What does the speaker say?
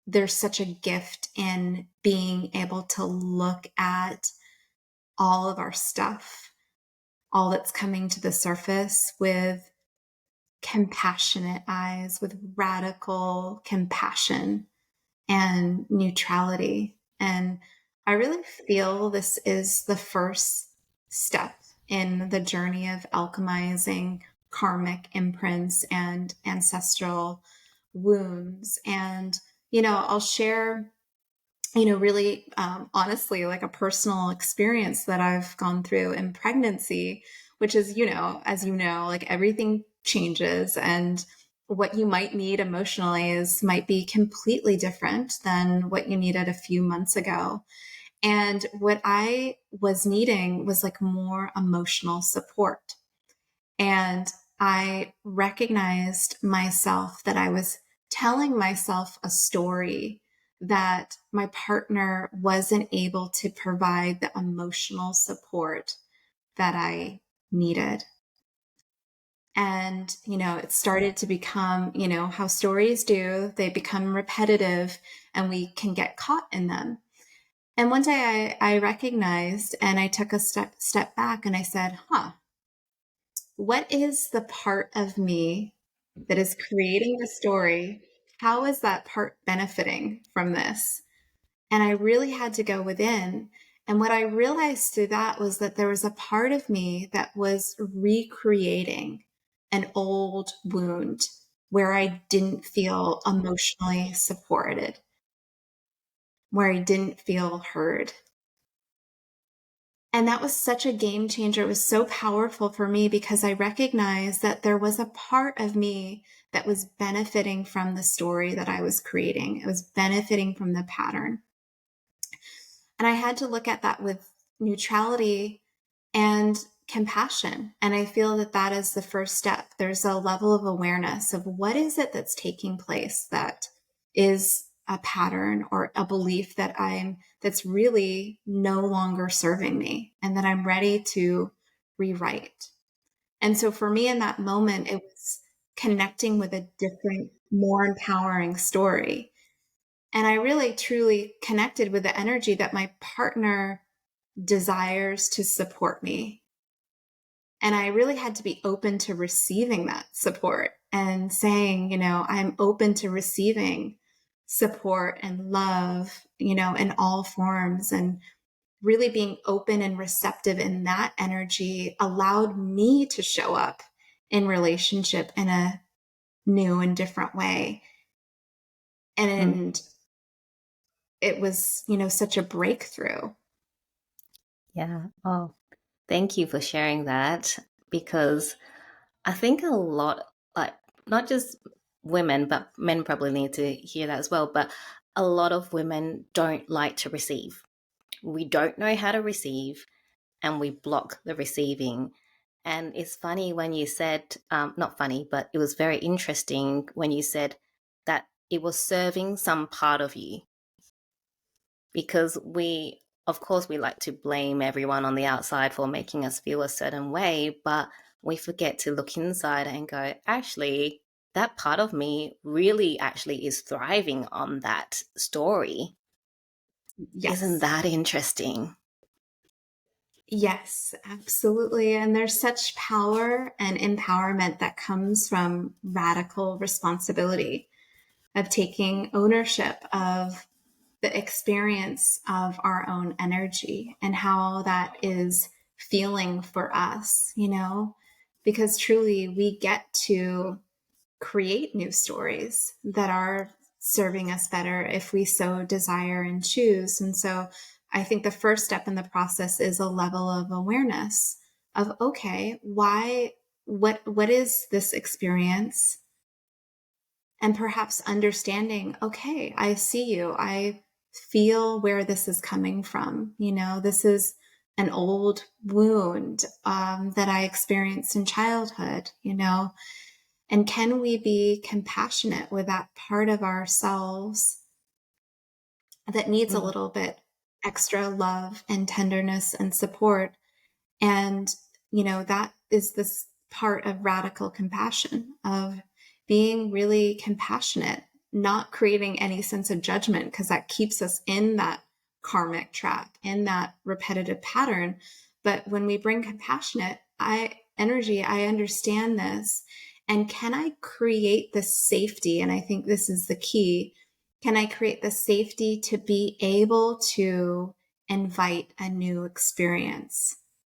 there's such a gift in being able to look at all of our stuff, all that's coming to the surface with compassionate eyes, with radical compassion and neutrality. And I really feel this is the first step in the journey of alchemizing karmic imprints and ancestral wounds. And, I'll share, really honestly, like a personal experience that I've gone through in pregnancy, which is, as like everything changes, and what you might need emotionally might be completely different than what you needed a few months ago. And what I was needing was like more emotional support. And I recognized myself that I was telling myself a story that my partner wasn't able to provide the emotional support that I needed. And, it started to become, how stories do, they become repetitive and we can get caught in them. And one day I recognized, and I took a step back and I said, what is the part of me that is creating the story? How is that part benefiting from this? And I really had to go within. And what I realized through that was that there was a part of me that was recreating an old wound where I didn't feel emotionally supported, where I didn't feel heard. And that was such a game changer. It was so powerful for me because I recognized that there was a part of me that was benefiting from the story that I was creating. It was benefiting from the pattern. And I had to look at that with neutrality and compassion. And I feel that that is the first step. There's a level of awareness of what is it that's taking place that is a pattern or a belief that's really no longer serving me, and that I'm ready to rewrite. And so for me in that moment, it was connecting with a different, more empowering story. And I really truly connected with the energy that my partner desires to support me. And I really had to be open to receiving that support and saying, I'm open to receiving support and love, in all forms. And really being open and receptive in that energy allowed me to show up in relationship in a new and different way. And it was, such a breakthrough. Yeah. Oh, thank you for sharing that, because I think a lot, like, not just women, but men probably need to hear that as well. But a lot of women don't like to receive. We don't know how to receive, and we block the receiving. And it's funny when you said, not funny, but it was very interesting when you said that it was serving some part of you. Because of course, we like to blame everyone on the outside for making us feel a certain way, but we forget to look inside and go, actually, that part of me really actually is thriving on that story. Yes. Isn't that interesting? Yes, absolutely. And there's such power and empowerment that comes from radical responsibility, of taking ownership of the experience of our own energy and how that is feeling for us, because truly we get to create new stories that are serving us better if we so desire and choose. And so I think the first step in the process is a level of awareness of, okay, what is this experience? And perhaps understanding, okay, I see you. I feel where this is coming from. This is an old wound that I experienced in childhood, and can we be compassionate with that part of ourselves that needs a little bit extra love and tenderness and support? And, that is this part of radical compassion, of being really compassionate not creating any sense of judgment, because that keeps us in that karmic trap, in that repetitive pattern. But when we bring compassionate energy, I understand this. And can I create the safety? And I think this is the key. Can I create the safety to be able to invite a new experience?